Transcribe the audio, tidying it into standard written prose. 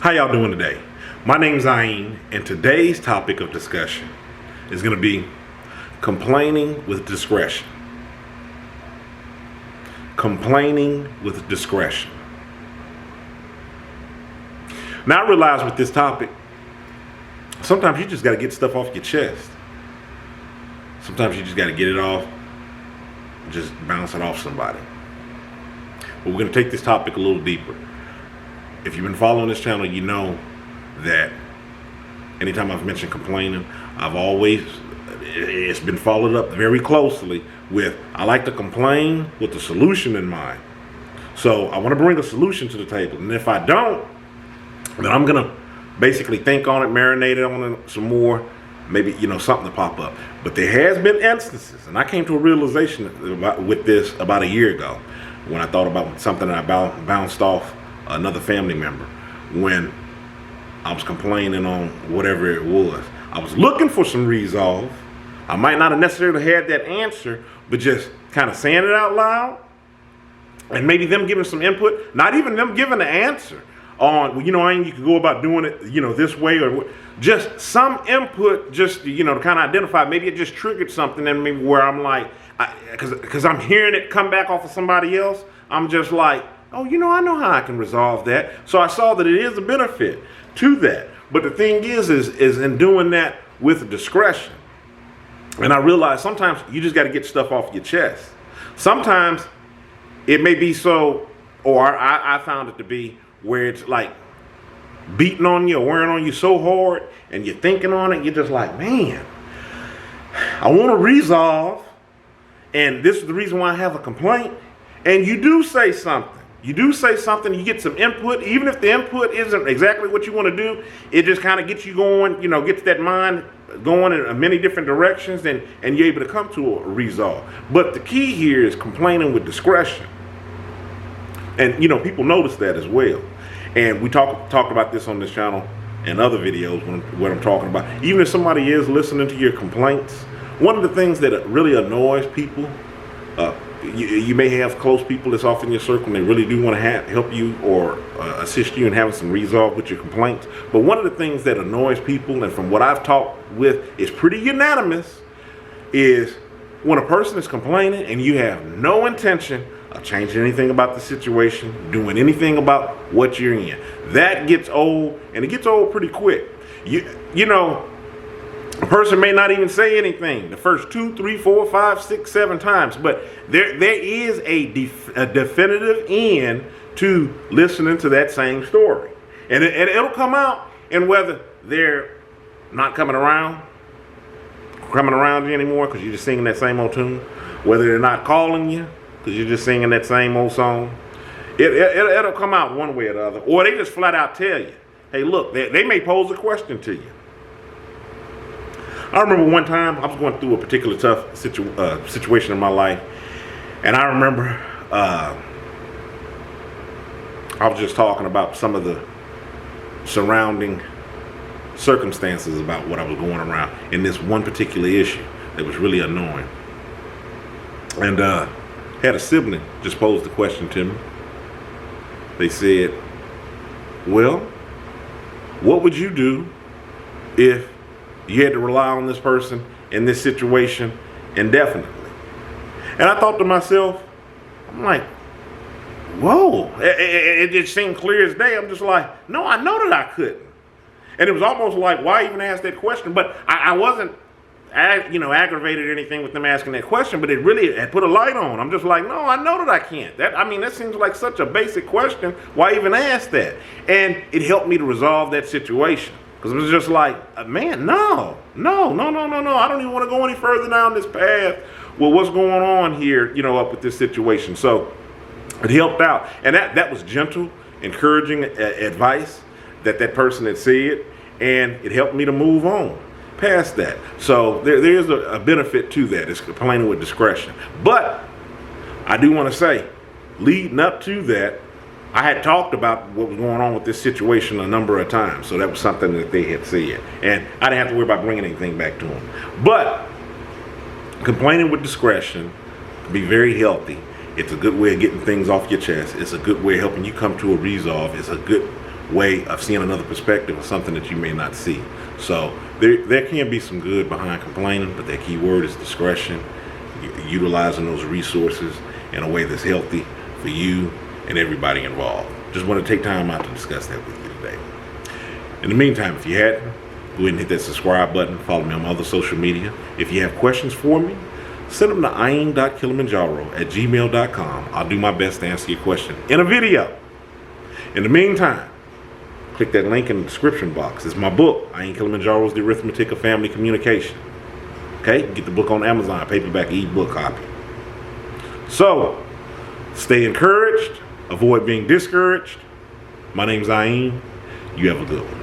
How y'all doing today? My name's Ayin, and today's topic of discussion is going to be complaining with discretion. Complaining with discretion. Now I realize with this topic, sometimes you just got to get stuff off your chest. Sometimes you just got to get it off, just bounce it off somebody. But we're going to take this topic a little deeper. If you've been following this channel, you know that anytime I've mentioned complaining, it's been followed up very closely with, I like to complain with a solution in mind. So I want to bring a solution to the table. And if I don't, then I'm going to basically think on it, marinate it on it some more, maybe, something to pop up. But there has been instances, and I came to a realization with this about a year ago when I thought about something that I bounced off another family member when I was complaining on whatever it was. I was looking for some resolve. I might not have necessarily had that answer, but just kind of saying it out loud and maybe them giving some input, not even them giving the answer on, you could go about doing it, this way, or just some input, just, to kind of identify. Maybe it just triggered something in me where I'm like, because I'm hearing it come back off of somebody else, I'm just like, oh, I know how I can resolve that. So I saw that it is a benefit to that. But the thing is in doing that with discretion. And I realize sometimes you just got to get stuff off your chest. Sometimes it may be so, or I found it to be, where it's like beating on you or wearing on you so hard and you're thinking on it, you're just like, man, I want to resolve. And this is the reason why I have a complaint. And you do say something. You get some input, even if the input isn't exactly what you want to do, it just kind of gets you going, gets that mind going in many different directions, and you're able to come to a resolve. But the key here is complaining with discretion. And, people notice that as well. And we talked about this on this channel and other videos when I'm talking about, even if somebody is listening to your complaints, one of the things that really annoys people, you may have close people that's off in your circle and they really do want to help you or assist you in having some resolve with your complaints. But one of the things that annoys people, and from what I've talked with is pretty unanimous, is when a person is complaining and you have no intention of changing anything about the situation, doing anything about what you're in. That gets old, and it gets old pretty quick. A person may not even say anything the first 2, 3, 4, 5, 6, 7 times, but there is a definitive end to listening to that same story. And it'll come out, and whether they're not coming around you anymore because you're just singing that same old tune, whether they're not calling you because you're just singing that same old song, it'll come out one way or the other. Or they just flat out tell you, hey, look, they may pose a question to you. I remember one time I was going through a particular tough situation in my life, and I remember I was just talking about some of the surrounding circumstances about what I was going around in this one particular issue that was really annoying. And had a sibling just posed the question to me. They said, well, what would you do if you had to rely on this person in this situation indefinitely? And I thought to myself, I'm like, whoa, it just seemed clear as day. I'm just like, no, I know that I couldn't. And it was almost like, why even ask that question? But I wasn't, aggravated or anything with them asking that question, but it really had put a light on. I'm just like, no, I know that I can't. That seems like such a basic question. Why even ask that? And it helped me to resolve that situation. Because it was just like, man, no. I don't even want to go any further down this path. Well, what's going on here, up with this situation? So it helped out. And that was gentle, encouraging advice that person had said. And it helped me to move on past that. So there's a benefit to that. It's complaining with discretion. But I do want to say, leading up to that, I had talked about what was going on with this situation a number of times. So that was something that they had said. And I didn't have to worry about bringing anything back to them. But complaining with discretion can be very healthy. It's a good way of getting things off your chest. It's a good way of helping you come to a resolve. It's a good way of seeing another perspective of something that you may not see. So there can be some good behind complaining, but that key word is discretion, utilizing those resources in a way that's healthy for you and everybody involved. Just want to take time out to discuss that with you today. In the meantime, if you hadn't, go ahead and hit that subscribe button. Follow me on my other social media. If you have questions for me, send them to ayin.kilimanjaro@gmail.com. I'll do my best to answer your question in a video. In the meantime, click that link in the description box. It's my book, Ayin Kilimanjaro's The Arithmetic of Family Communication. Okay? Get the book on Amazon, paperback, ebook copy. So, stay encouraged. Avoid being discouraged. My name's Ayin. You have a good one.